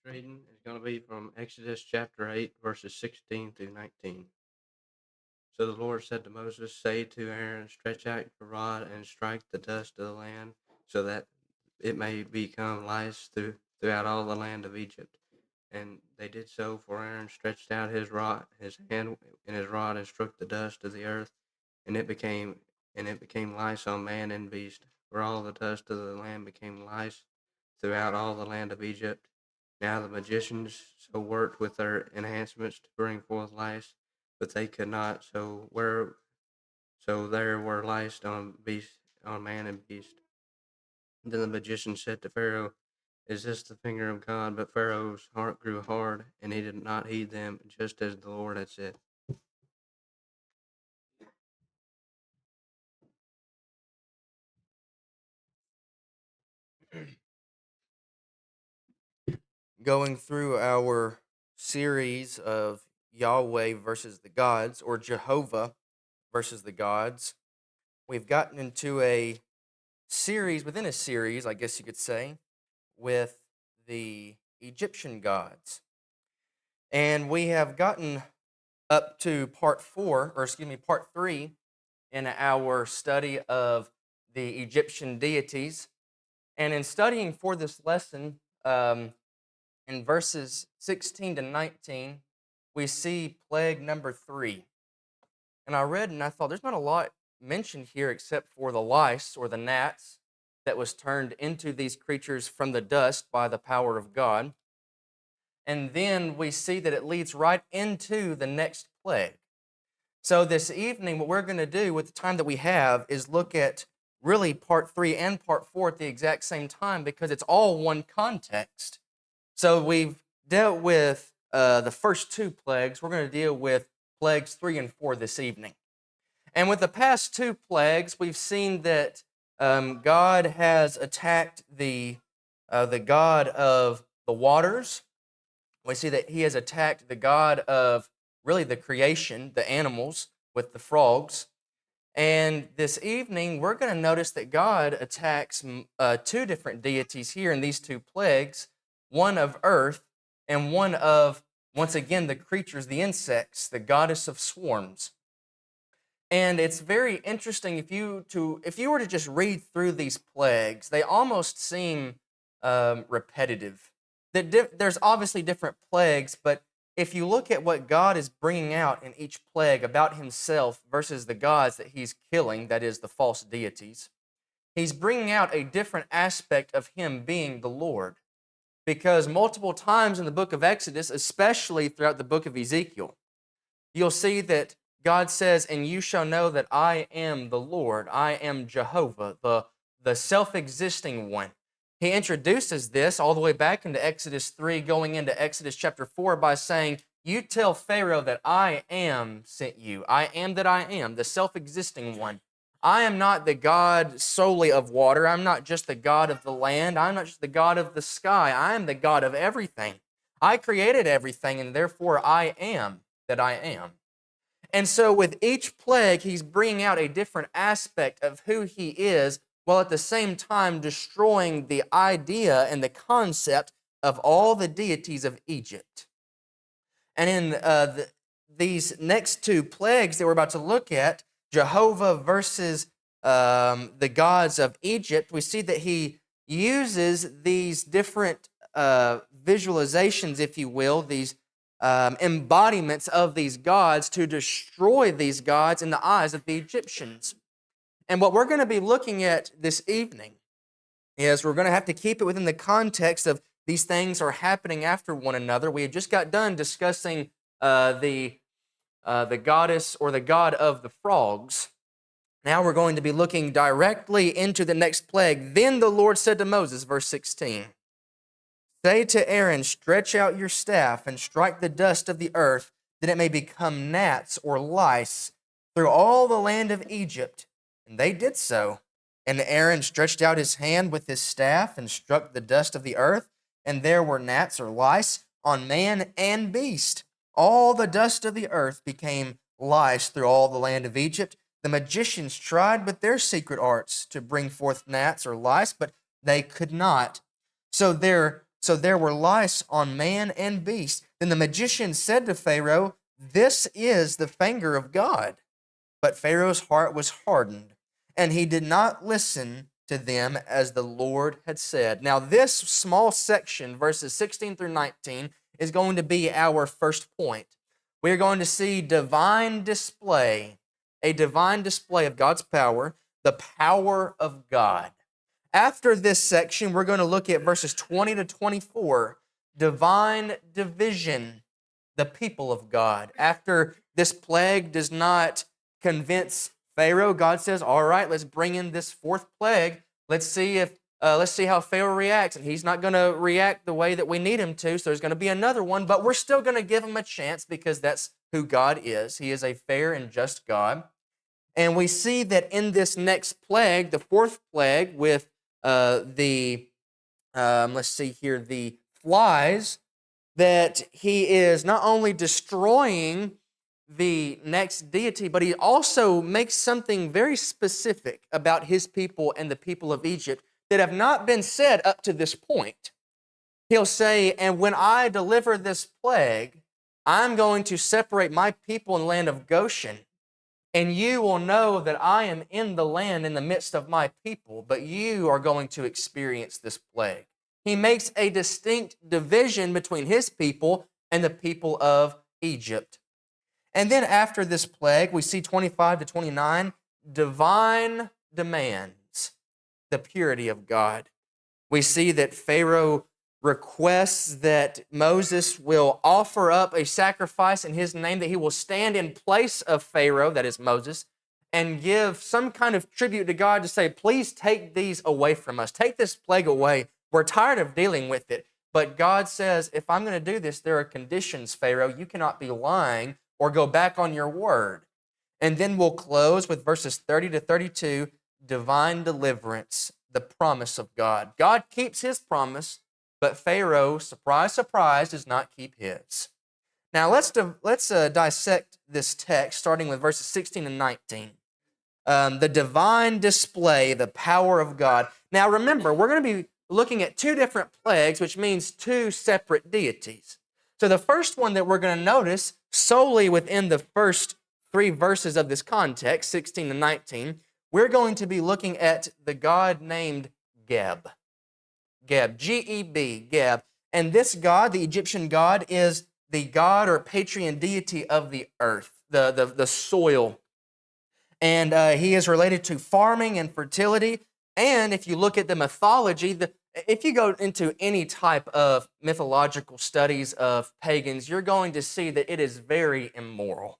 Reading is going to be from Exodus chapter 8, verses 16 through 19. So the Lord said to Moses, "Say to Aaron, stretch out your rod and strike the dust of the land, so that it may become lice throughout all the land of Egypt." And they did so, for Aaron stretched out his hand and his rod, and struck the dust of the earth, and it became lice on man and beast. For all the dust of the land became lice throughout all the land of Egypt. Now the magicians so worked with their enhancements to bring forth lice, but they could not. So there were lice on man and beast. Then the magician said to Pharaoh, "Is this the finger of God?" But Pharaoh's heart grew hard, and he did not heed them, just as the Lord had said. Going through our series of Yahweh versus the gods, or Jehovah versus the gods, we've gotten into a series within a series, I guess you could say, with the Egyptian gods. And we have gotten up to part 3 in our study of the Egyptian deities. And in studying for this lesson, in verses 16 to 19, we see plague number 3. And I read and I thought there's not a lot mentioned here except for the lice or the gnats that was turned into these creatures from the dust by the power of God. And then we see that it leads right into the next plague. So this evening, what we're going to do with the time that we have is look at really part 3 and part 4 at the exact same time, because it's all one context. So we've dealt with the first 2 plagues. We're going to deal with plagues 3 and 4 this evening. And with the past 2 plagues, we've seen that God has attacked the God of the waters. We see that he has attacked the God of really the creation, the animals, with the frogs. And this evening, we're going to notice that God attacks 2 different deities here in these 2 plagues, one of earth and one of, once again, the creatures, the insects, the goddess of swarms. And it's very interesting if you were to just read through these plagues, they almost seem repetitive. There's obviously different plagues, but if you look at what God is bringing out in each plague about himself versus the gods that he's killing, that is the false deities, he's bringing out a different aspect of him being the Lord. Because multiple times in the book of Exodus, especially throughout the book of Ezekiel, you'll see that God says, "And you shall know that I am the Lord, I am Jehovah, the self-existing one." He introduces this all the way back into Exodus 3, going into Exodus chapter 4 by saying, "You tell Pharaoh that I am sent you. I am that I am, the self-existing one. I am not the God solely of water. I'm not just the God of the land. I'm not just the God of the sky. I am the God of everything. I created everything, and therefore I am that I am." And so with each plague, he's bringing out a different aspect of who he is, while at the same time destroying the idea and the concept of all the deities of Egypt. And in these next 2 plagues that we're about to look at, Jehovah versus the gods of Egypt, we see that he uses these different visualizations, if you will, these embodiments of these gods to destroy these gods in the eyes of the Egyptians. And what we're going to be looking at this evening is we're going to have to keep it within the context of these things are happening after one another. We had just got done discussing the goddess or the god of the frogs. Now we're going to be looking directly into the next plague. "Then the Lord said to Moses," verse 16, "Say to Aaron, stretch out your staff and strike the dust of the earth, that it may become gnats or lice through all the land of Egypt." And they did so. And Aaron stretched out his hand with his staff and struck the dust of the earth, and there were gnats or lice on man and beast. All the dust of the earth became lice through all the land of Egypt. The magicians tried with their secret arts to bring forth gnats or lice, but they could not. So their So there were lice on man and beast. Then the magician said to Pharaoh, "This is the finger of God." But Pharaoh's heart was hardened, and he did not listen to them as the Lord had said. Now, this small section, verses 16 through 19, is going to be our first point. We're going to see divine display, a divine display of God's power, the power of God. After this section, we're going to look at verses 20 to 24, divine division, the people of God. After this plague does not convince Pharaoh, God says, all right, let's bring in this fourth plague. Let's see how Pharaoh reacts. And he's not going to react the way that we need him to, so there's going to be another one, but we're still going to give him a chance because that's who God is. He is a fair and just God. And we see that in this next plague, the fourth plague with the flies, that he is not only destroying the next deity, but he also makes something very specific about his people and the people of Egypt that have not been said up to this point. He'll say, and when I deliver this plague, I'm going to separate my people in the land of Goshen, and you will know that I am in the land in the midst of my people, but you are going to experience this plague. He makes a distinct division between his people and the people of Egypt. And then after this plague, we see 25 to 29, divine demands the purity of God. We see that Pharaoh requests that Moses will offer up a sacrifice in his name, that he will stand in place of Pharaoh, that is Moses, and give some kind of tribute to God to say, please take these away from us. Take this plague away. We're tired of dealing with it. But God says, if I'm going to do this, there are conditions, Pharaoh. You cannot be lying or go back on your word. And then we'll close with verses 30 to 32, divine deliverance, the promise of God. God keeps his promise, but Pharaoh, surprise, surprise, does not keep his. Now let's dissect this text, starting with verses 16 and 19. The divine display, the power of God. Now remember, we're going to be looking at two different plagues, which means two separate deities. So the first one that we're going to notice solely within the first three verses of this context, 16 and 19, we're going to be looking at the God named Geb. Geb, G-E-B, Geb. And this God, the Egyptian God, is the God or patron deity of the earth, the soil. And he is related to farming and fertility. And if you look at the mythology, if you go into any type of mythological studies of pagans, you're going to see that it is very immoral,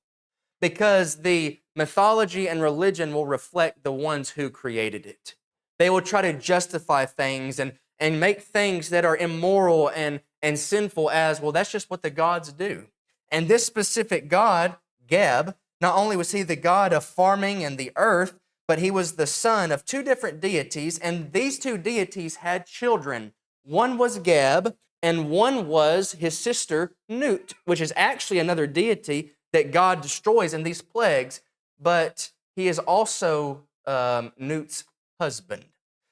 because the mythology and religion will reflect the ones who created it. They will try to justify things and make things that are immoral and sinful as, well, that's just what the gods do. And this specific God, Geb, not only was he the god of farming and the earth, but he was the son of two different deities, and these two deities had children. One was Geb, and one was his sister, Nut, which is actually another deity that God destroys in these plagues, but he is also Nut's husband.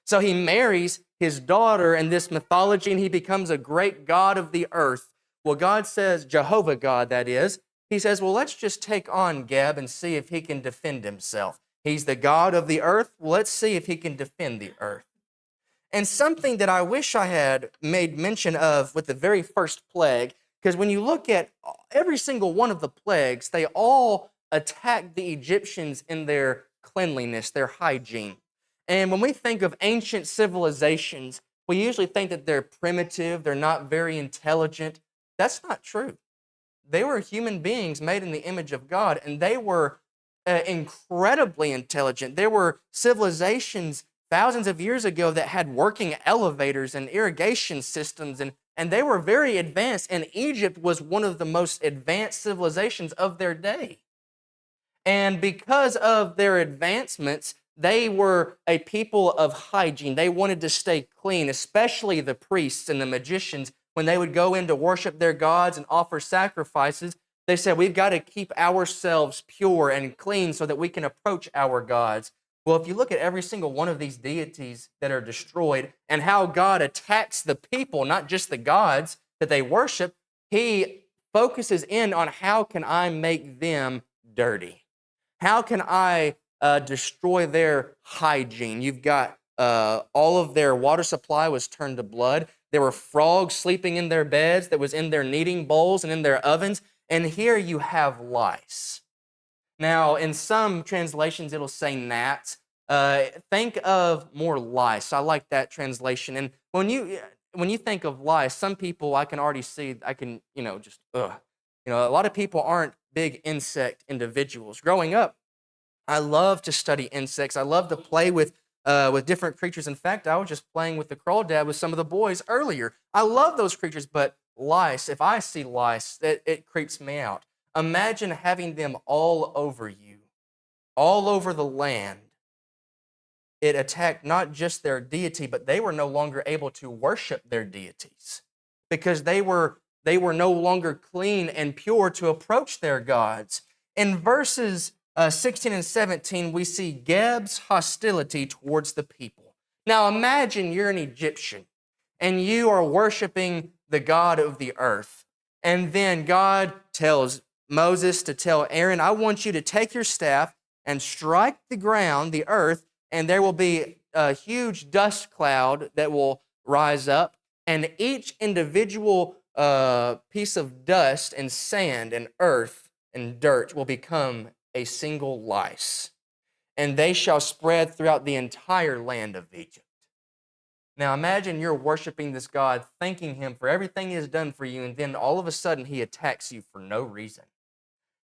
So he marries his daughter in this mythology, and he becomes a great god of the earth. Well, God says, Jehovah God, that is, he says, well, let's just take on Geb and see if he can defend himself. He's the God of the earth. Well, let's see if he can defend the earth. And something that I wish I had made mention of with the very first plague, because when you look at every single one of the plagues, they all attack the Egyptians in their cleanliness, their hygiene. And when we think of ancient civilizations, we usually think that they're primitive, they're not very intelligent. That's not true. They were human beings made in the image of God, and they were incredibly intelligent. There were civilizations thousands of years ago that had working elevators and irrigation systems, and they were very advanced, and Egypt was one of the most advanced civilizations of their day. And because of their advancements, they were a people of hygiene. They wanted to stay clean, especially the priests and the magicians. When they would go in to worship their gods and offer sacrifices, they said, we've got to keep ourselves pure and clean so that we can approach our gods. Well, if you look at every single one of these deities that are destroyed and how God attacks the people, not just the gods that they worship, he focuses in on how can I make them dirty? How can I destroy their hygiene? You've got all of their water supply was turned to blood. There were frogs sleeping in their beds that was in their kneading bowls and in their ovens. And here you have lice. Now, in some translations, it'll say gnats. Think of more lice. I like that translation. And when you think of lice, some people I can already see. I can just ugh. A lot of people aren't big insect individuals. Growing up, I love to study insects. I love to play with different creatures. In fact, I was just playing with the crawdad with some of the boys earlier. I love those creatures, but lice, if I see lice, it creeps me out. Imagine having them all over you, all over the land. It attacked not just their deity, but they were no longer able to worship their deities because they were no longer clean and pure to approach their gods. In verses 16 and 17, we see Geb's hostility towards the people. Now imagine you're an Egyptian and you are worshiping the God of the earth. And then God tells Moses to tell Aaron, I want you to take your staff and strike the ground, the earth, and there will be a huge dust cloud that will rise up, and each individual piece of dust and sand and earth and dirt will become a single lice, and they shall spread throughout the entire land of Egypt. Now imagine you're worshiping this God, thanking him for everything he has done for you, and then all of a sudden he attacks you for no reason.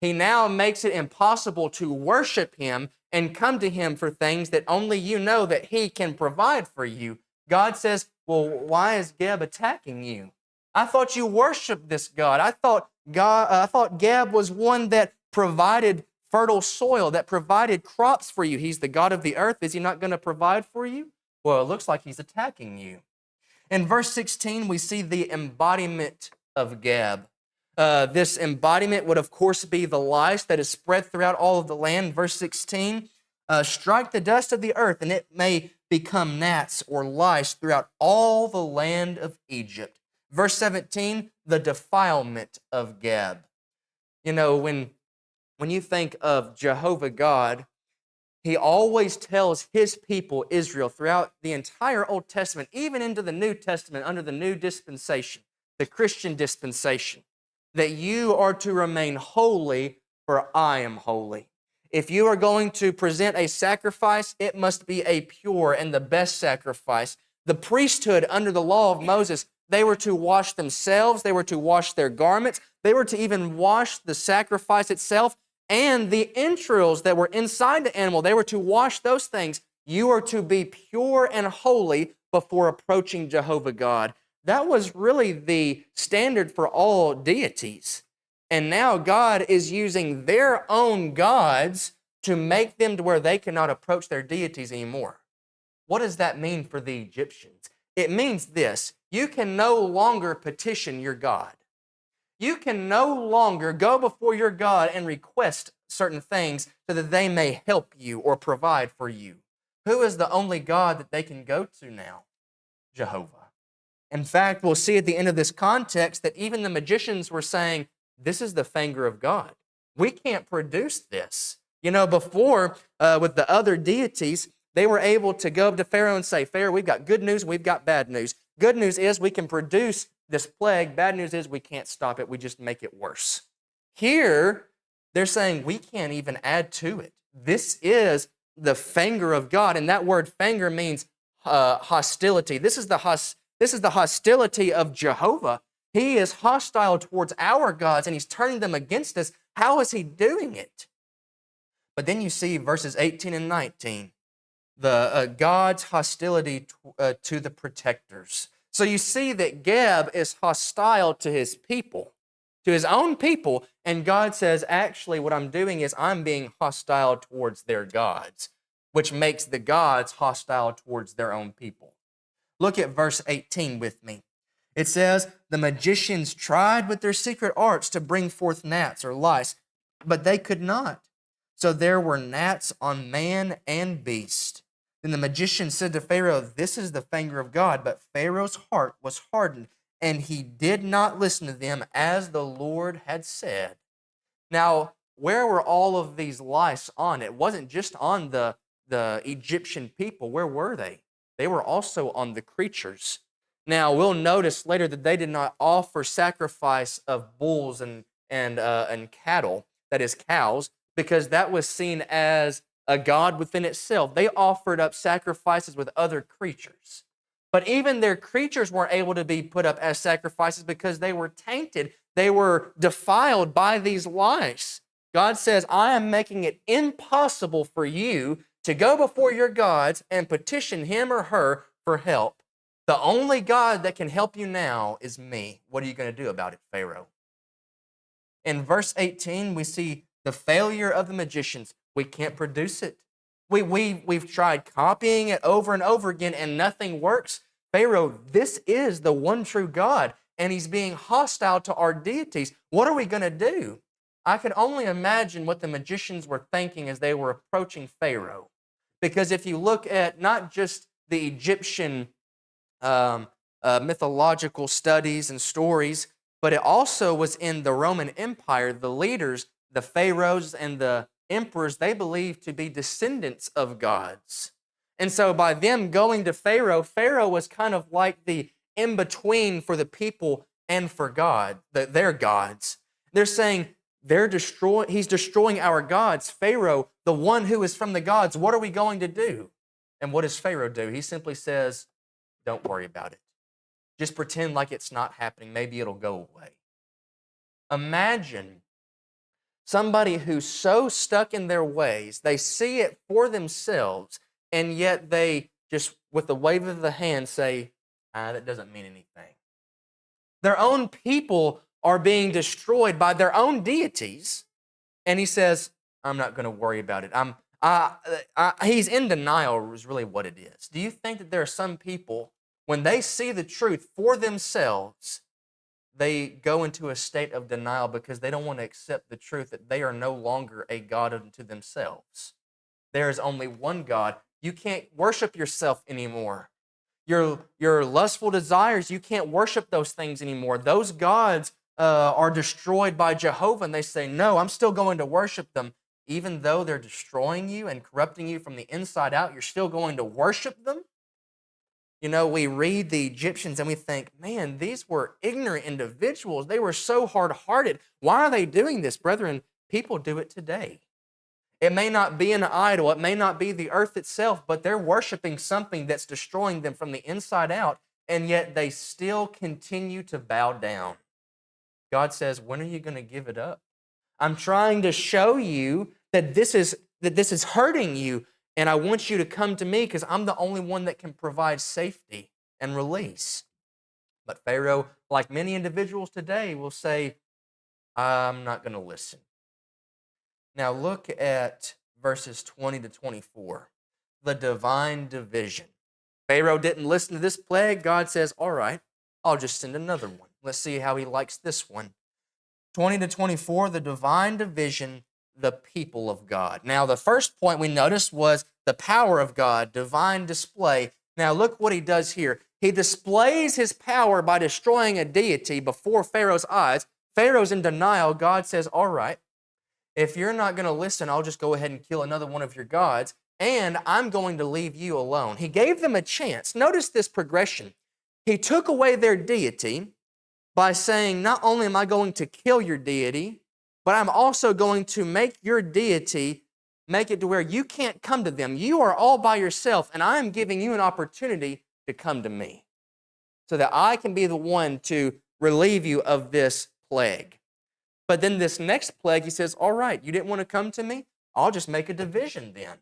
He now makes it impossible to worship him and come to him for things that only you know that he can provide for you. God says, well, why is Geb attacking you? I thought you worshiped this God. I thought Geb was one that provided fertile soil, that provided crops for you. He's the God of the earth. Is he not going to provide for you? Well, it looks like he's attacking you. In verse 16, we see the embodiment of Geb. This embodiment would, of course, be the lice that is spread throughout all of the land. Verse 16, strike the dust of the earth, and it may become gnats or lice throughout all the land of Egypt. Verse 17, the defilement of Geb. When you think of Jehovah God, he always tells his people, Israel, throughout the entire Old Testament, even into the New Testament, under the new dispensation, the Christian dispensation, that you are to remain holy, for I am holy. If you are going to present a sacrifice, it must be a pure and the best sacrifice. The priesthood under the law of Moses, they were to wash themselves, they were to wash their garments, they were to even wash the sacrifice itself and the entrails that were inside the animal. They were to wash those things. You are to be pure and holy before approaching Jehovah God. That was really the standard for all deities. And now God is using their own gods to make them to where they cannot approach their deities anymore. What does that mean for the Egyptians? It means this: you can no longer petition your God. You can no longer go before your God and request certain things so that they may help you or provide for you. Who is the only God that they can go to now? Jehovah. In fact, we'll see at the end of this context that even the magicians were saying, this is the finger of God. We can't produce this. Before, with the other deities, they were able to go up to Pharaoh and say, Pharaoh, we've got good news, we've got bad news. Good news is we can produce this plague. Bad news is we can't stop it. We just make it worse. Here, they're saying we can't even add to it. This is the finger of God, and that word finger means hostility. This is the hostility of Jehovah. He is hostile towards our gods, and he's turning them against us. How is he doing it? But then you see verses 18 and 19, the God's hostility to the protectors. So you see that Geb is hostile to his people, to his own people, and God says, actually, what I'm doing is I'm being hostile towards their gods, which makes the gods hostile towards their own people. Look at verse 18 with me. It says, the magicians tried with their secret arts to bring forth gnats or lice, but they could not. So there were gnats on man and beast. Then the magician said to Pharaoh, "This is the finger of God." But Pharaoh's heart was hardened, and he did not listen to them as the Lord had said. Now, where were all of these lice on? It wasn't just on the Egyptian people. Where were they? They were also on the creatures. Now, we'll notice later that they did not offer sacrifice of bulls and cattle, that is, cows, because that was seen as a god within itself. They offered up sacrifices with other creatures. But even their creatures weren't able to be put up as sacrifices because they were tainted. They were defiled by these lice. God says, I am making it impossible for you to go before your gods and petition him or her for help. The only God that can help you now is me. What are you going to do about it, Pharaoh? In verse 18, we see the failure of the magicians. We can't produce it. We've tried copying it over and over again, and nothing works. Pharaoh, this is the one true God, and he's being hostile to our deities. What are we going to do? I can only imagine what the magicians were thinking as they were approaching Pharaoh. Because if you look at not just the Egyptian mythological studies and stories, but it also was in the Roman Empire. The leaders, the pharaohs and the emperors, they believed to be descendants of gods. And so by them going to Pharaoh, Pharaoh was kind of like the in-between for the people and for God, their gods. They're saying, he's destroying our gods. Pharaoh, the one who is from the gods, what are we going to do? And what does Pharaoh do? He simply says, don't worry about it. Just pretend like it's not happening. Maybe it'll go away. Imagine somebody who's so stuck in their ways, they see it for themselves, and yet they just, with the wave of the hand, say, that doesn't mean anything. Their own people are being destroyed by their own deities, and he says, I'm not going to worry about it. He's in denial is really what it is. Do you think that there are some people, when they see the truth for themselves, they go into a state of denial because they don't want to accept the truth that they are no longer a God unto themselves? There is only one God. You can't worship yourself anymore. Your lustful desires, you can't worship those things anymore. Those gods are destroyed by Jehovah, and they say, no, I'm still going to worship them. Even though they're destroying you and corrupting you from the inside out, you're still going to worship them? You know, we read the Egyptians and we think, man, these were ignorant individuals. They were so hard-hearted. Why are they doing this? Brethren, people do it today. It may not be an idol. It may not be the earth itself, but they're worshiping something that's destroying them from the inside out, and yet they still continue to bow down. God says, when are you going to give it up? I'm trying to show you that this is hurting you, and I want you to come to me because I'm the only one that can provide safety and release. But Pharaoh, like many individuals today, will say, I'm not going to listen. Now look at verses 20 to 24, the divine division. Pharaoh didn't listen to this plague. God says, all right, I'll just send another one. Let's see how he likes this one. 20 to 24, the divine division, the people of God. Now, the first point we noticed was the power of God, divine display. Now, look what he does here. He displays his power by destroying a deity before Pharaoh's eyes. Pharaoh's in denial. God says, all right, if you're not going to listen, I'll just go ahead and kill another one of your gods, and I'm going to leave you alone. He gave them a chance. Notice this progression. He took away their deity by saying, not only am I going to kill your deity, but I'm also going to make your deity, make it to where you can't come to them. You are all by yourself, and I am giving you an opportunity to come to me so that I can be the one to relieve you of this plague. But then this next plague, he says, all right, you didn't want to come to me? I'll just make a division then.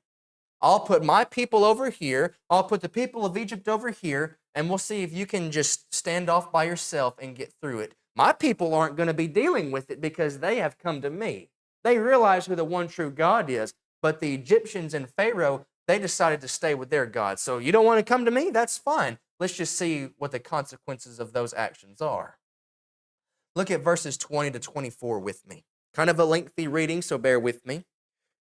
I'll put my people over here. I'll put the people of Egypt over here, and we'll see if you can just stand off by yourself and get through it. My people aren't going to be dealing with it because they have come to me. They realize who the one true God is, but the Egyptians and Pharaoh, they decided to stay with their God. So you don't want to come to me? That's fine. Let's just see what the consequences of those actions are. Look at verses 20 to 24 with me. Kind of a lengthy reading, so bear with me.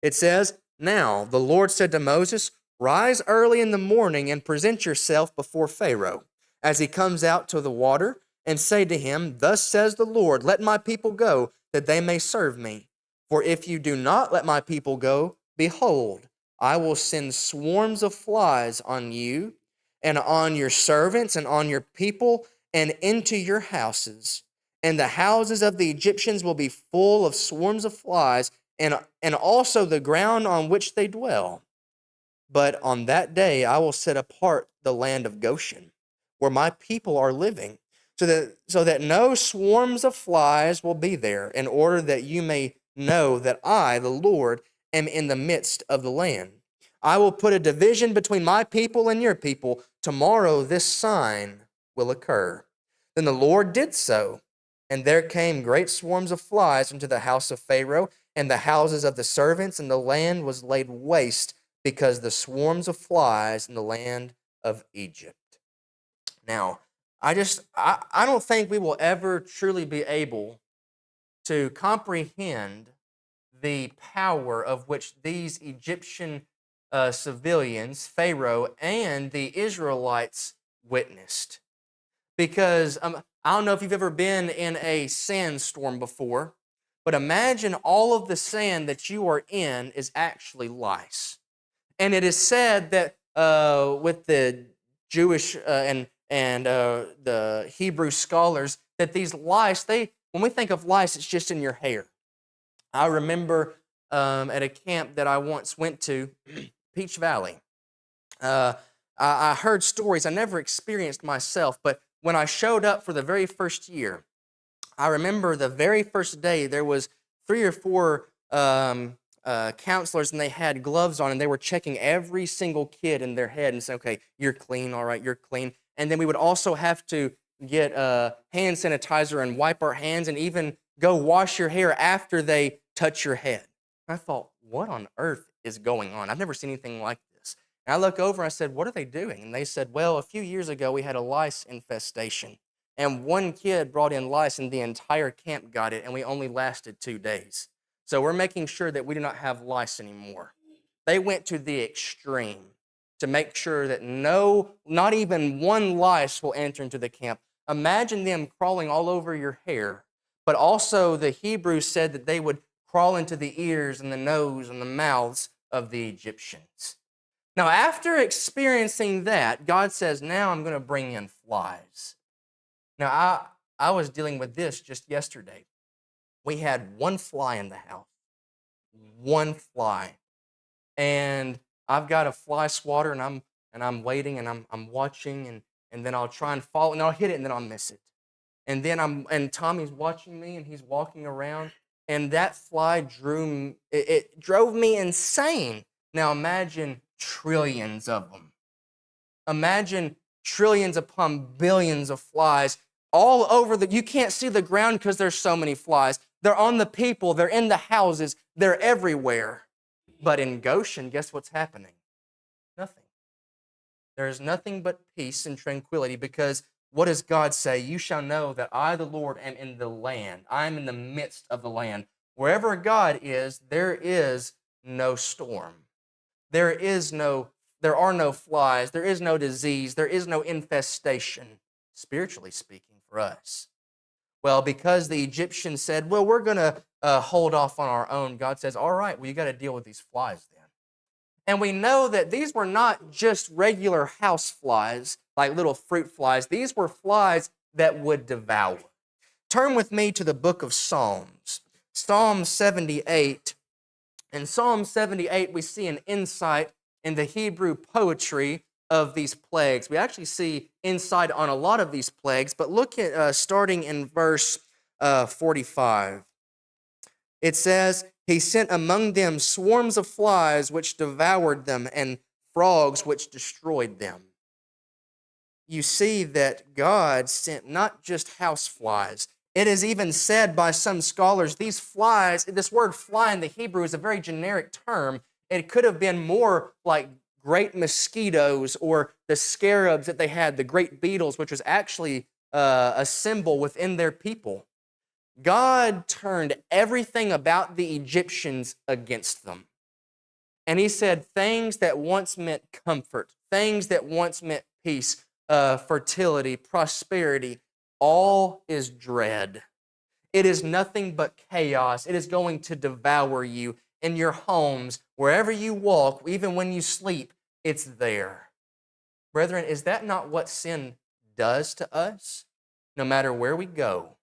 It says, "Now the Lord said to Moses, rise early in the morning and present yourself before Pharaoh as he comes out to the water, and say to him, thus says the Lord, let my people go, that they may serve me. For if you do not let my people go, behold, I will send swarms of flies on you and on your servants and on your people and into your houses. And the houses of the Egyptians will be full of swarms of flies, and also the ground on which they dwell. But on that day I will set apart the land of Goshen, where my people are living, so that no swarms of flies will be there, in order that you may know that I, the Lord, am in the midst of the land. I will put a division between my people and your people. Tomorrow this sign will occur." Then the Lord did so, and there came great swarms of flies into the house of Pharaoh and the houses of the servants, and the land was laid waste because the swarms of flies in the land of Egypt. Now, I don't think we will ever truly be able to comprehend the power of which these Egyptian civilians, Pharaoh, and the Israelites witnessed. Because I don't know if you've ever been in a sandstorm before, but imagine all of the sand that you are in is actually lice. And it is said that with the Jewish and the Hebrew scholars, that these lice, when we think of lice, it's just in your hair. I remember at a camp that I once went to, Peach Valley. I heard stories I never experienced myself, but when I showed up for the very first year, I remember the very first day there was 3 or 4 counselors, and they had gloves on, and they were checking every single kid in their head and saying, okay, you're clean, all right, you're clean. And then we would also have to get hand sanitizer and wipe our hands and even go wash your hair after they touch your head. I thought, what on earth is going on? I've never seen anything like this. And I look over and I said, what are they doing? And they said, well, a few years ago we had a lice infestation. And one kid brought in lice, and the entire camp got it, and we only lasted 2 days. So we're making sure that we do not have lice anymore. They went to the extreme to make sure that not even one lice will enter into the camp. Imagine them crawling all over your hair. But also the Hebrews said that they would crawl into the ears and the nose and the mouths of the Egyptians. Now, after experiencing that, God says, now I'm going to bring in flies. Now, I was dealing with this just yesterday. We had one fly in the house. One fly. And I've got a fly swatter, and I'm waiting, and I'm watching, and then I'll try and follow, and I'll hit it, and then I'll miss it. And then and Tommy's watching me, and he's walking around, and that fly it drove me insane. Now imagine trillions of them. Imagine trillions upon billions of flies all over you can't see the ground because there's so many flies. They're on the people, they're in the houses, they're everywhere. But in Goshen, guess what's happening? Nothing. There is nothing but peace and tranquility, because what does God say? You shall know that I, the Lord, am in the land. I am in the midst of the land. Wherever God is, there is no storm. There are no flies. There is no disease. There is no infestation, spiritually speaking, for us. Well, because the Egyptians said, well, we're going to hold off on our own, God says, all right, well, you got to deal with these flies then. And we know that these were not just regular house flies, like little fruit flies. These were flies that would devour. Turn with me to the book of Psalms, Psalm 78. In Psalm 78, we see an insight in the Hebrew poetry of these plagues. We actually see insight on a lot of these plagues, but look at starting in verse 45. It says, he sent among them swarms of flies which devoured them, and frogs which destroyed them. You see that God sent not just house flies. It is even said by some scholars, these flies, this word fly in the Hebrew is a very generic term. It could have been more like great mosquitoes or the scarabs that they had, the great beetles, which was actually a symbol within their people. God turned everything about the Egyptians against them. And he said, things that once meant comfort, things that once meant peace, fertility, prosperity, all is dread. It is nothing but chaos. It is going to devour you in your homes, wherever you walk, even when you sleep, it's there. Brethren, is that not what sin does to us? No matter where we go,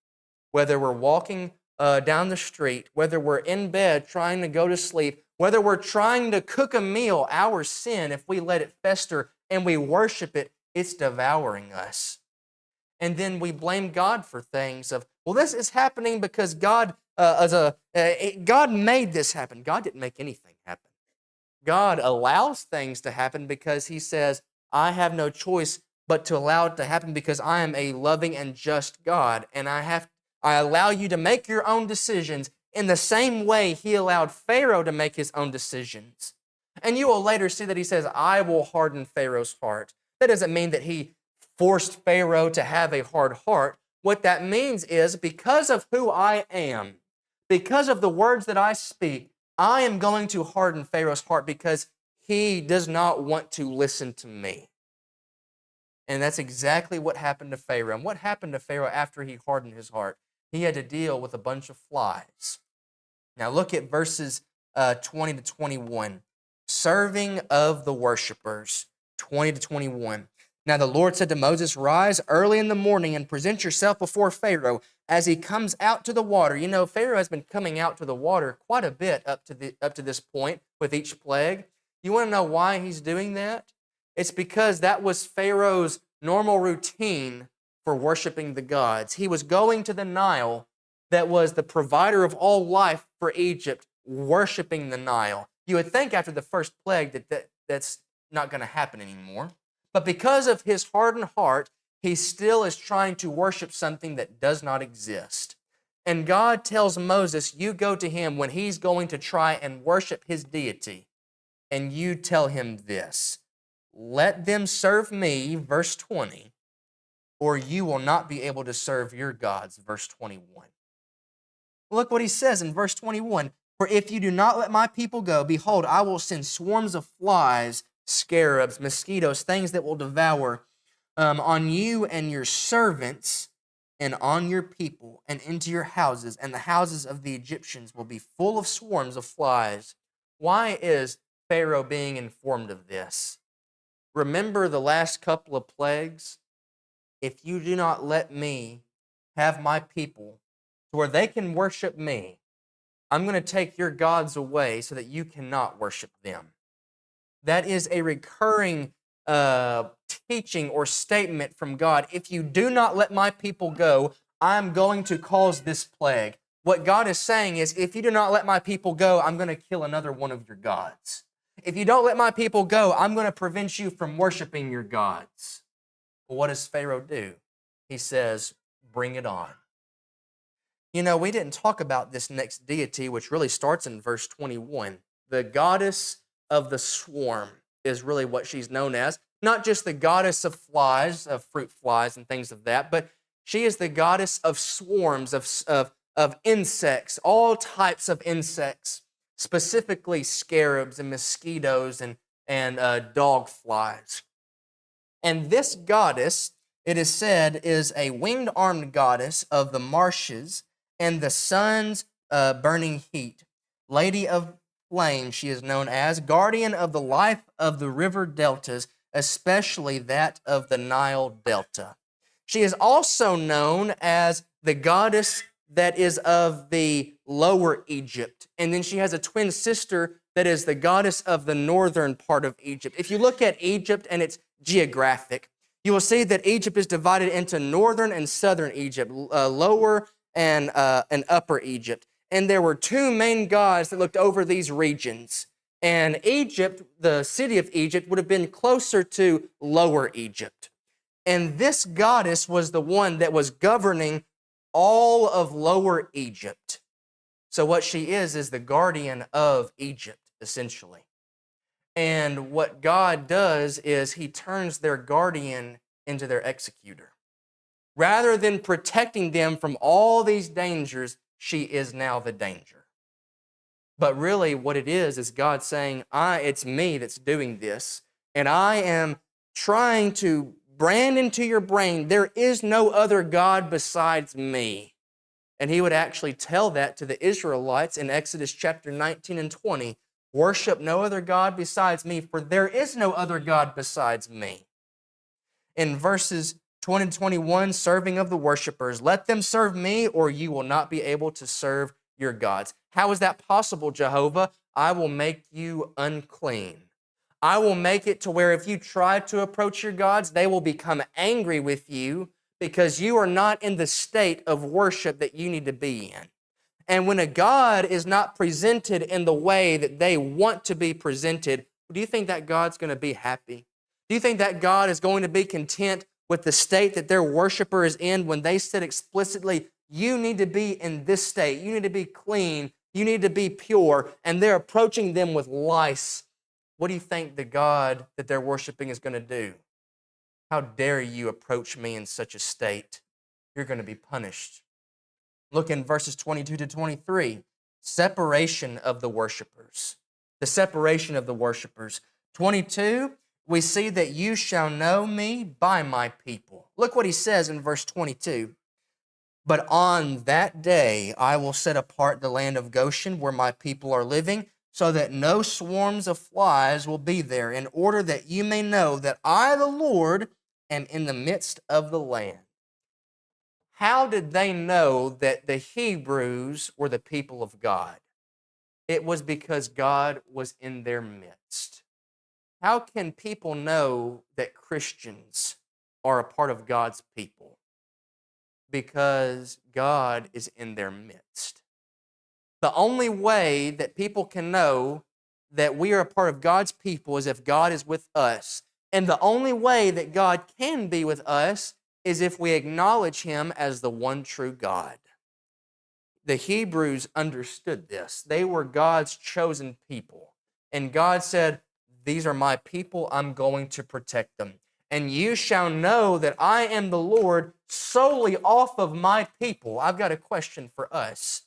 whether we're walking down the street, whether we're in bed trying to go to sleep, whether we're trying to cook a meal, our sin, if we let it fester and we worship it, it's devouring us. And then we blame God for things of, well, this is happening because God made this happen. God didn't make anything happen. God allows things to happen because he says, I have no choice but to allow it to happen because I am a loving and just God, and I allow you to make your own decisions in the same way he allowed Pharaoh to make his own decisions. And you will later see that he says, I will harden Pharaoh's heart. That doesn't mean that he forced Pharaoh to have a hard heart. What that means is, because of who I am, because of the words that I speak, I am going to harden Pharaoh's heart because he does not want to listen to me. And that's exactly what happened to Pharaoh. And what happened to Pharaoh after he hardened his heart? He had to deal with a bunch of flies. Now look at verses 20 to 21. Serving of the worshipers, 20 to 21. Now the Lord said to Moses, rise early in the morning and present yourself before Pharaoh as he comes out to the water. You know, Pharaoh has been coming out to the water quite a bit up to this point with each plague. You want to know why he's doing that? It's because that was Pharaoh's normal routine for worshiping the gods. He was going to the Nile, that was the provider of all life for Egypt, worshiping the Nile. You would think after the first plague that's not going to happen anymore. But because of his hardened heart, he still is trying to worship something that does not exist. And God tells Moses, you go to him when he's going to try and worship his deity, and you tell him this, let them serve me, verse 20, or you will not be able to serve your gods, verse 21. Look what he says in verse 21. For if you do not let my people go, behold, I will send swarms of flies, scarabs, mosquitoes, things that will devour on you and your servants and on your people and into your houses, and the houses of the Egyptians will be full of swarms of flies. Why is Pharaoh being informed of this? Remember the last couple of plagues? If you do not let me have my people to where they can worship me, I'm going to take your gods away so that you cannot worship them. That is a recurring teaching or statement from God. If you do not let my people go, I'm going to cause this plague. What God is saying is, if you do not let my people go, I'm going to kill another one of your gods. If you don't let my people go, I'm going to prevent you from worshiping your gods. Well, what does Pharaoh do? He says, bring it on. You know, we didn't talk about this next deity, which really starts in verse 21. The goddess of the swarm is really what she's known as. Not just the goddess of flies, of fruit flies and things of that, but she is the goddess of swarms, of insects, all types of insects, specifically scarabs and mosquitoes and dog flies. And this goddess, it is said, is a winged armed goddess of the marshes and the sun's burning heat. Lady of flame, she is known as, guardian of the life of the river deltas, especially that of the Nile Delta. She is also known as the goddess that is of the lower Egypt. And then she has a twin sister that is the goddess of the northern part of Egypt. If you look at Egypt and its geographic, you will see that Egypt is divided into northern and southern Egypt, lower and upper Egypt. And there were two main gods that looked over these regions. And Egypt, the city of Egypt, would have been closer to lower Egypt. And this goddess was the one that was governing all of lower Egypt. So what she is the guardian of Egypt, essentially. And what God does is he turns their guardian into their executor. Rather than protecting them from all these dangers, she is now the danger. But really what it is God saying, it's me that's doing this, and I am trying to brand into your brain, there is no other God besides me. And he would actually tell that to the Israelites in Exodus chapter 19 and 20. Worship no other God besides me, for there is no other God besides me. In verses 20 and 21, serving of the worshipers, let them serve me, or you will not be able to serve your gods. How is that possible, Jehovah? I will make you unclean. I will make it to where if you try to approach your gods, they will become angry with you because you are not in the state of worship that you need to be in. And when a God is not presented in the way that they want to be presented, do you think that God's going to be happy? Do you think that God is going to be content with the state that their worshiper is in when they said explicitly, you need to be in this state, you need to be clean, you need to be pure, and they're approaching them with lice? What do you think the God that they're worshiping is going to do? How dare you approach me in such a state? You're going to be punished. Look in verses 22 to 23. Separation of the worshipers. The separation of the worshipers. 22, we see that you shall know me by my people. Look what he says in verse 22. But on that day I will set apart the land of Goshen where my people are living, so that no swarms of flies will be there, in order that you may know that I, the Lord, am in the midst of the land. How did they know that the Hebrews were the people of God? It was because God was in their midst. How can people know that Christians are a part of God's people? Because God is in their midst. The only way that people can know that we are a part of God's people is if God is with us. And the only way that God can be with us is if we acknowledge him as the one true God. The Hebrews understood this. They were God's chosen people. And God said, these are my people, I'm going to protect them. And you shall know that I am the Lord solely off of my people. I've got a question for us.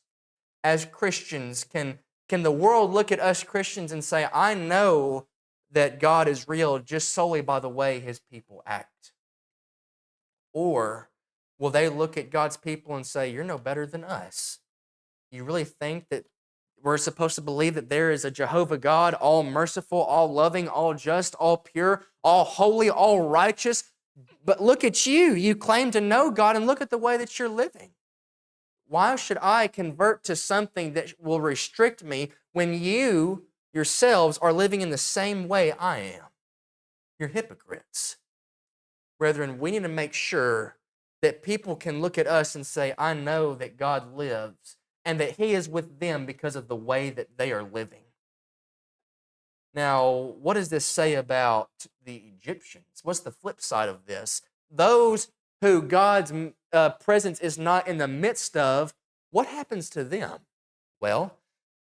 As Christians, can the world look at us Christians and say, I know that God is real just solely by the way his people act? Or will they look at God's people and say, you're no better than us? You really think that we're supposed to believe that there is a Jehovah God, all merciful, all loving, all just, all pure, all holy, all righteous? But look at you. You claim to know God, and look at the way that you're living. Why should I convert to something that will restrict me when you yourselves are living in the same way I am? You're hypocrites. Brethren, we need to make sure that people can look at us and say, I know that God lives and that he is with them because of the way that they are living. Now, what does this say about the Egyptians? What's the flip side of this? Those who God's presence is not in the midst of, what happens to them? Well,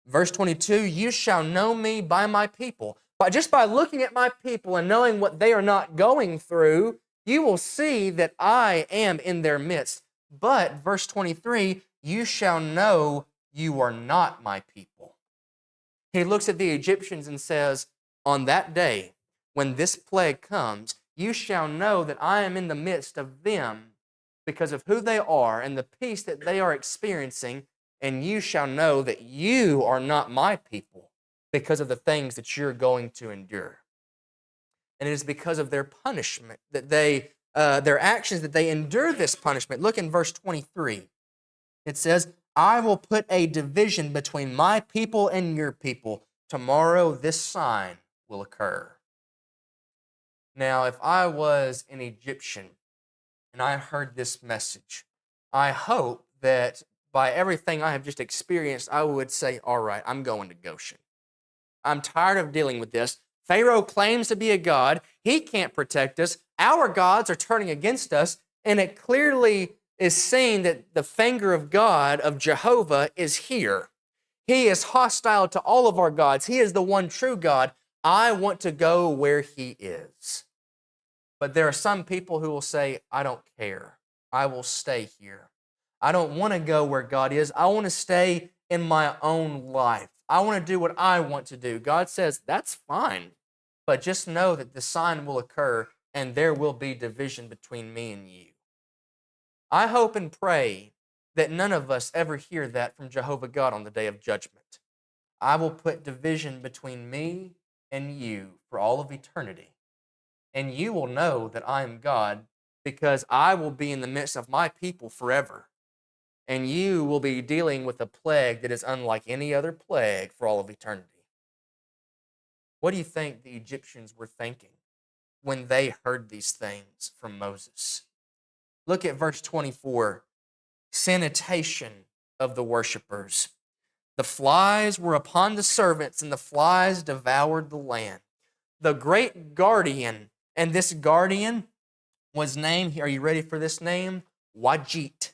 verse 22, you shall know me by my people. Just by looking at my people and knowing what they are not going through, you will see that I am in their midst. But, verse 23, you shall know you are not my people. He looks at the Egyptians and says, on that day, when this plague comes, you shall know that I am in the midst of them because of who they are and the peace that they are experiencing, and you shall know that you are not my people because of the things that you're going to endure. And it is because of their punishment that their actions that they endure this punishment. Look in verse 23. It says, I will put a division between my people and your people. Tomorrow this sign will occur. Now, if I was an Egyptian and I heard this message, I hope that by everything I have just experienced, I would say, all right, I'm going to Goshen. I'm tired of dealing with this. Pharaoh claims to be a god. He can't protect us. Our gods are turning against us, and it clearly is seen that the finger of God, of Jehovah, is here. He is hostile to all of our gods. He is the one true God. I want to go where he is. But there are some people who will say, I don't care. I will stay here. I don't want to go where God is. I want to stay in my own life. I want to do what I want to do. God says, that's fine. But just know that the sign will occur and there will be division between me and you. I hope and pray that none of us ever hear that from Jehovah God on the day of judgment. I will put division between me and you for all of eternity. And you will know that I am God because I will be in the midst of my people forever. And you will be dealing with a plague that is unlike any other plague for all of eternity. What do you think the Egyptians were thinking when they heard these things from Moses? Look at verse 24. Sanitation of the worshipers. The flies were upon the servants, and the flies devoured the land. The great guardian, and this guardian was named, are you ready for this name? Wajit.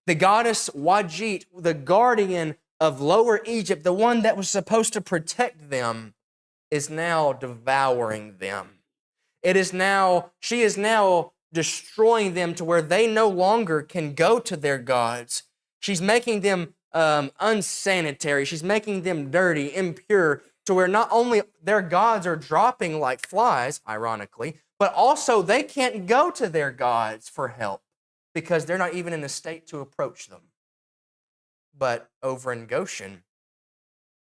The goddess Wajit, the guardian of Lower Egypt, the one that was supposed to protect them, is now devouring them. She is now destroying them to where they no longer can go to their gods. She's making them unsanitary. She's making them dirty, impure, to where not only their gods are dropping like flies, ironically, but also they can't go to their gods for help because they're not even in a state to approach them. But over in Goshen,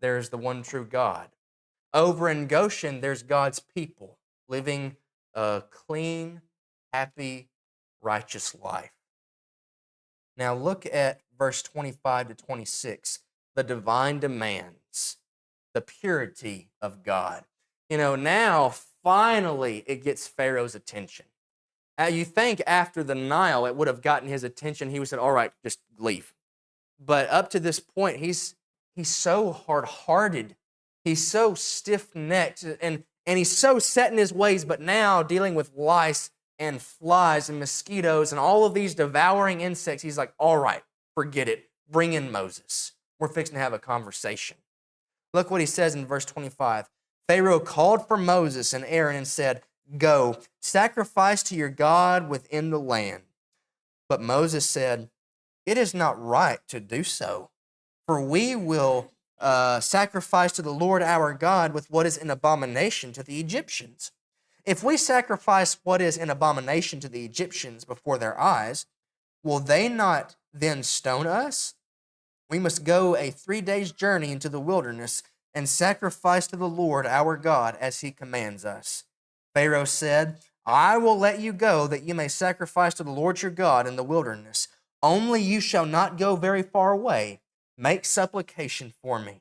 there's the one true God. Over in Goshen, there's God's people living a clean, happy, righteous life. Now look at verse 25 to 26, the divine demands, the purity of God. Now finally it gets Pharaoh's attention. You think after the Nile it would have gotten his attention. He would have said, all right, just leave. But up to this point, he's so hard-hearted. He's so stiff-necked, and he's so set in his ways, but now dealing with lice and flies and mosquitoes and all of these devouring insects, he's like, all right, forget it. Bring in Moses. We're fixing to have a conversation. Look what he says in verse 25. Pharaoh called for Moses and Aaron and said, go, sacrifice to your God within the land. But Moses said, it is not right to do so, for we will sacrifice to the Lord our God with what is an abomination to the Egyptians. If we sacrifice what is an abomination to the Egyptians before their eyes, will they not then stone us? We must go a 3 days' journey into the wilderness and sacrifice to the Lord our God as he commands us. Pharaoh said, I will let you go that you may sacrifice to the Lord your God in the wilderness. Only you shall not go very far away. Make supplication for me.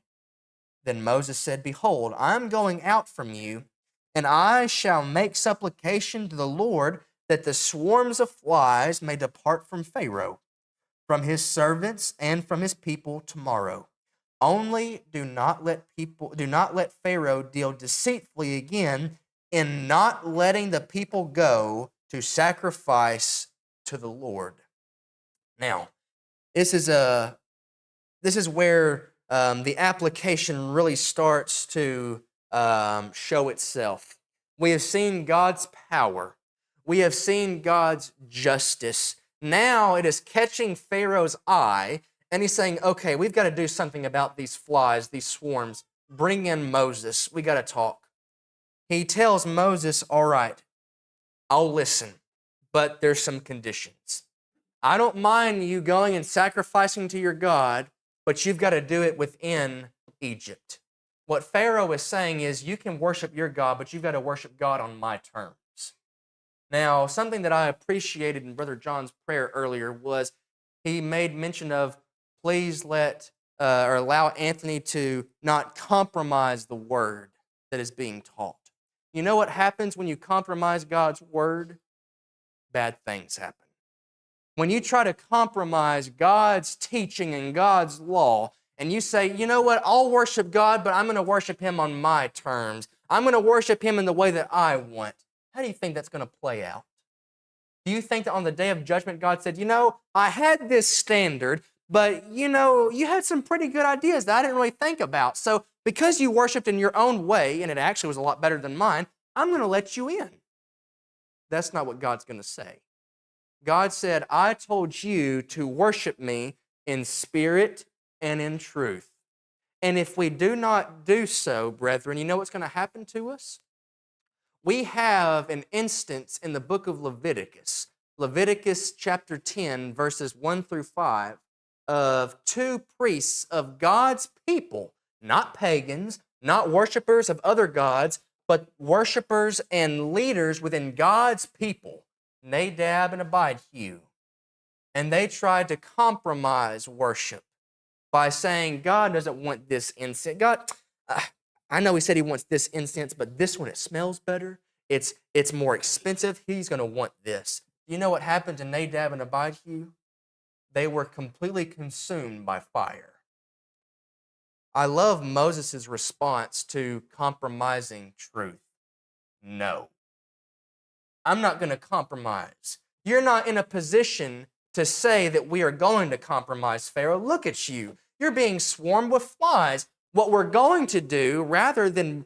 Then Moses said, behold, I am going out from you, and I shall make supplication to the Lord that the swarms of flies may depart from Pharaoh, from his servants, and from his people tomorrow. Only do not let Pharaoh deal deceitfully again in not letting the people go to sacrifice to the Lord. Now, this is where the application really starts to show itself. We have seen God's power. We have seen God's justice. Now it is catching Pharaoh's eye, and he's saying, okay, we've got to do something about these flies, these swarms. Bring in Moses. We got to talk. He tells Moses, all right, I'll listen, but there's some conditions. I don't mind you going and sacrificing to your God, but you've got to do it within Egypt. What Pharaoh is saying is you can worship your God, but you've got to worship God on my terms. Now, something that I appreciated in Brother John's prayer earlier was he made mention of please allow Anthony to not compromise the word that is being taught. You know what happens when you compromise God's word? Bad things happen. When you try to compromise God's teaching and God's law, and you say, you know what, I'll worship God, but I'm going to worship him on my terms. I'm going to worship him in the way that I want. How do you think that's going to play out? Do you think that on the day of judgment, God said, I had this standard, but, you had some pretty good ideas that I didn't really think about. So because you worshiped in your own way, and it actually was a lot better than mine, I'm going to let you in. That's not what God's going to say. God said, I told you to worship me in spirit and in truth. And if we do not do so, brethren, you know what's going to happen to us? We have an instance in the book of Leviticus, Leviticus chapter 10, verses 1 through 5, of two priests of God's people, not pagans, not worshipers of other gods, but worshipers and leaders within God's people, Nadab and Abihu. And they tried to compromise worship by saying, God doesn't want this incense. God, I know he said he wants this incense, but this one, it smells better. It's more expensive. He's going to want this. You know what happened to Nadab and Abihu? They were completely consumed by fire. I love Moses' response to compromising truth. No, I'm not going to compromise. You're not in a position to say that we are going to compromise, Pharaoh. Look at you. You're being swarmed with flies. What we're going to do, rather than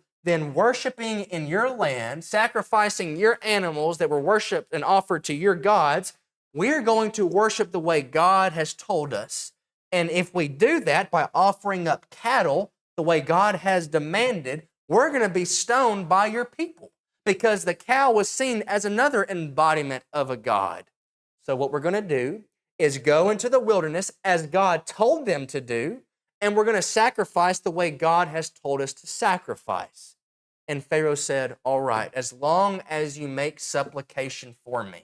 worshiping in your land, sacrificing your animals that were worshiped and offered to your gods, we're going to worship the way God has told us. And if we do that by offering up cattle the way God has demanded, we're going to be stoned by your people, because the cow was seen as another embodiment of a god. So what we're going to do is go into the wilderness as God told them to do, and we're going to sacrifice the way God has told us to sacrifice. And Pharaoh said, all right, as long as you make supplication for me.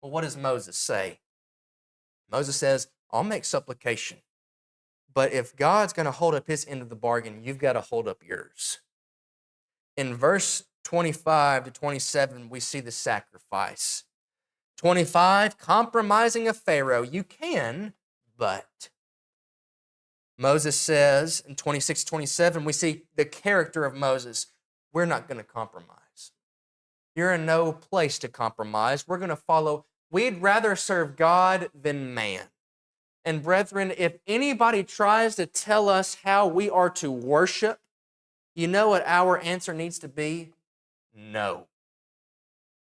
Well, what does Moses say? Moses says, I'll make supplication. But if God's going to hold up his end of the bargain, you've got to hold up yours. In verse 25 to 27, we see the sacrifice. 25, compromising of Pharaoh. You can, but Moses says in 26 to 27, we see the character of Moses. We're not going to compromise. You're in no place to compromise. We're going to follow. We'd rather serve God than man. And brethren, if anybody tries to tell us how we are to worship, you know what our answer needs to be? No.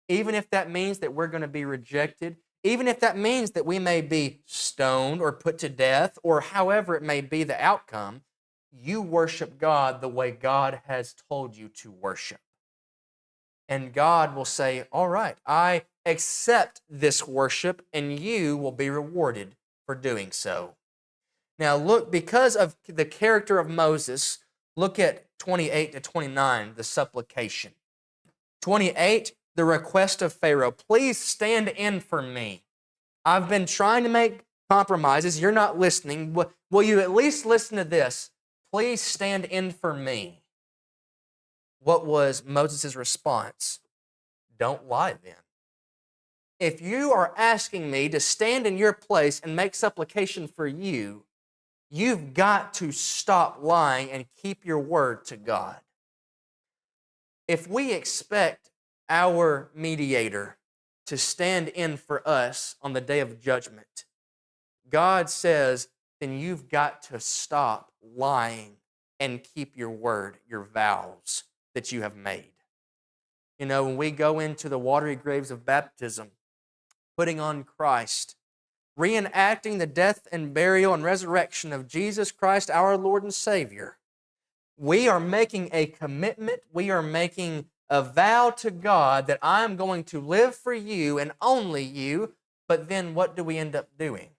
Even if that means that we're going to be rejected, even if that means that we may be stoned or put to death, or however it may be the outcome, you worship God the way God has told you to worship. And God will say, all right, I accept this worship, and you will be rewarded for doing so. Now look, because of the character of Moses, look at 28 to 29, the supplication. 28, the request of Pharaoh, please stand in for me. I've been trying to make compromises. You're not listening. Will you at least listen to this? Please stand in for me. What was Moses' response? Don't lie then. If you are asking me to stand in your place and make supplication for you, you've got to stop lying and keep your word to God. If we expect our mediator to stand in for us on the day of judgment, God says, then you've got to stop lying and keep your word, your vows that you have made. You know, when we go into the watery graves of baptism, putting on Christ, reenacting the death and burial and resurrection of Jesus Christ, our Lord and Savior, we are making a commitment, we are making a vow to God that I'm going to live for you and only you, but then what do we end up doing?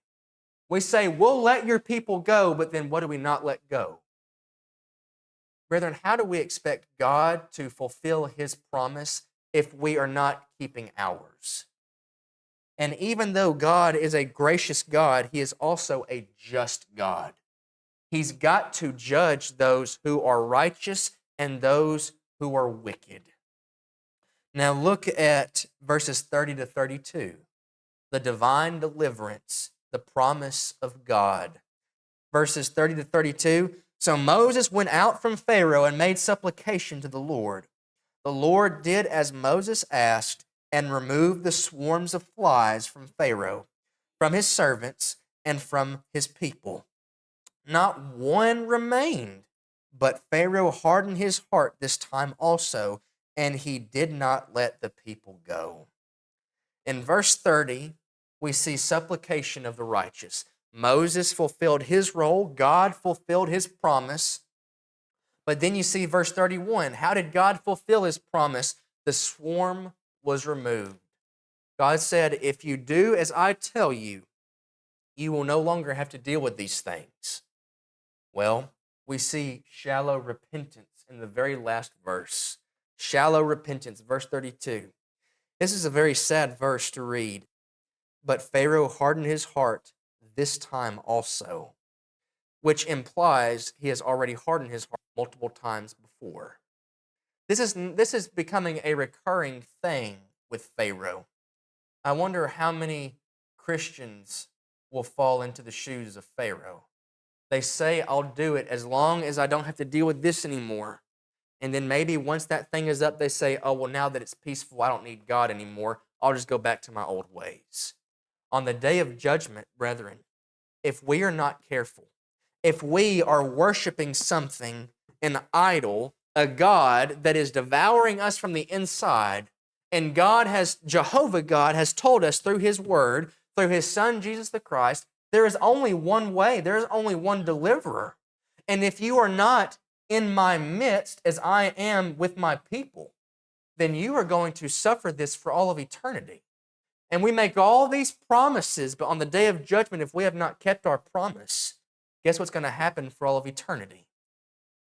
We say, we'll let your people go, but then what do we not let go? Brethren, how do we expect God to fulfill his promise if we are not keeping ours? And even though God is a gracious God, he is also a just God. He's got to judge those who are righteous and those who are wicked. Now look at verses 30 to 32. The divine deliverance, the promise of God. Verses 30 to 32. So Moses went out from Pharaoh and made supplication to the Lord. The Lord did as Moses asked and removed the swarms of flies from Pharaoh, from his servants, and from his people. Not one remained, but Pharaoh hardened his heart this time also, and he did not let the people go. In verse 30, we see supplication of the righteous. Moses fulfilled his role. God fulfilled his promise. But then you see verse 31. How did God fulfill his promise? The swarm was removed. God said, if you do as I tell you, you will no longer have to deal with these things. Well, we see shallow repentance in the very last verse. Shallow repentance, verse 32. This is a very sad verse to read. But Pharaoh hardened his heart this time also, which implies he has already hardened his heart multiple times before. This is becoming a recurring thing with Pharaoh. I wonder how many Christians will fall into the shoes of Pharaoh. They say, I'll do it as long as I don't have to deal with this anymore. And then maybe once that thing is up, they say, oh, well, now that it's peaceful, I don't need God anymore. I'll just go back to my old ways. On the day of judgment, brethren, if we are not careful, if we are worshiping something, an idol, a God that is devouring us from the inside, and Jehovah God has told us through his word, through his son, Jesus the Christ, there is only one way, there is only one deliverer. And if you are not in my midst as I am with my people, then you are going to suffer this for all of eternity. And we make all these promises, but on the day of judgment, if we have not kept our promise, guess what's going to happen for all of eternity?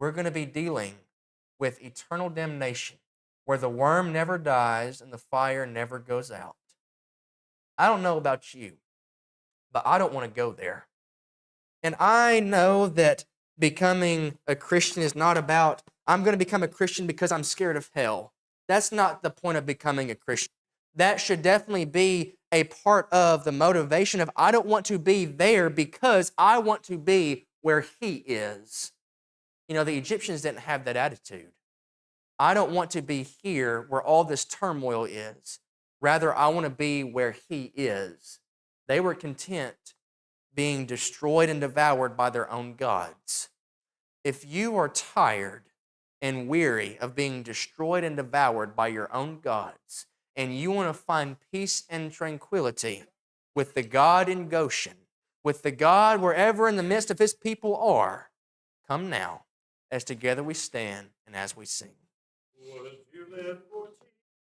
We're going to be dealing with eternal damnation, where the worm never dies and the fire never goes out. I don't know about you, but I don't want to go there. And I know that becoming a Christian is not about, I'm going to become a Christian because I'm scared of hell. That's not the point of becoming a Christian. That should definitely be a part of the motivation of, I don't want to be there because I want to be where he is. You know, the Egyptians didn't have that attitude. I don't want to be here where all this turmoil is. Rather, I want to be where he is. They were content being destroyed and devoured by their own gods. If you are tired and weary of being destroyed and devoured by your own gods, and you want to find peace and tranquility with the God in Goshen, with the God wherever in the midst of his people are, come now, as together we stand and as we sing.